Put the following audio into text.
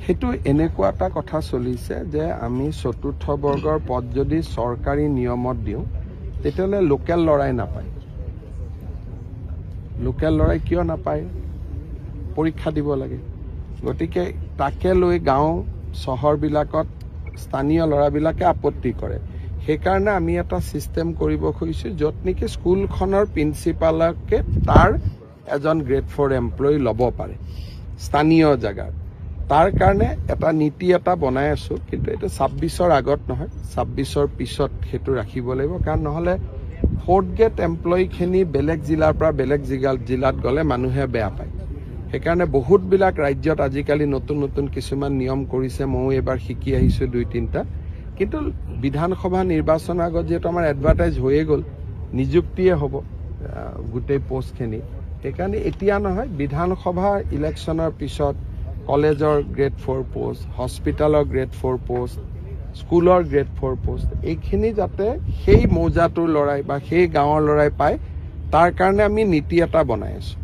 সেইটো এনেকুৱা এটা কথা চলিছে যে আমি চতুৰ্থ বৰ্গৰ পদ যদি চৰকাৰী নিয়মত দিওঁ তেতিয়াহ'লে লোকেল লৰাই নাপায়। লোকেল লৰাই কিয় নাপায়? পৰীক্ষা দিব লাগে। গতিকে তাকে লৈ গাঁও চহৰবিলাকত স্থানীয় ল'ৰাবিলাকে আপত্তি কৰে। সেইকাৰণে আমি এটা ছিষ্টেম কৰিব খুজিছোঁ য'ত নেকি স্কুলখনৰ প্ৰিন্সিপালকে তাৰ এজন গ্ৰেড 4 এমপ্লয়ী ল'ব পাৰে স্থানীয় জেগাত। তাৰ কাৰণে এটা নীতি এটা বনাই আছোঁ, কিন্তু এইটো 26ৰ আগত নহয়, 26ৰ পিছত সেইটো ৰাখিব লাগিব। কাৰণ নহ'লে 4th গ্ৰেড এমপ্লয়ীখিনি বেলেগ জিলাৰ পৰা বেলেগ জিলাত গ'লে মানুহে বেয়া পায়। সেইকাৰণে বহুতবিলাক ৰাজ্যত আজিকালি নতুন নতুন কিছুমান নিয়ম কৰিছে, ময়ো এইবাৰ শিকি আহিছোঁ 2-3টা। কিন্তু বিধানসভা নিৰ্বাচনৰ আগত যিহেতু আমাৰ এডভাৰটাইজ হৈয়ে গ'ল, নিযুক্তিয়ে হ'ব গোটেই পোষ্টখিনি, সেইকাৰণে এতিয়া নহয়, বিধানসভা ইলেকশ্যনৰ পিছত কলেজৰ গ্ৰেড 4 পোষ্ট, হস্পিটেলৰ গ্ৰেড 4 পোষ্ট, স্কুলৰ গ্ৰেড 4 পোষ্ট, এইখিনি যাতে সেই মৌজাটোৰ ল'ৰাই বা সেই গাঁৱৰ ল'ৰাই পায়, তাৰ কাৰণে আমি নীতি এটা বনাই আছোঁ।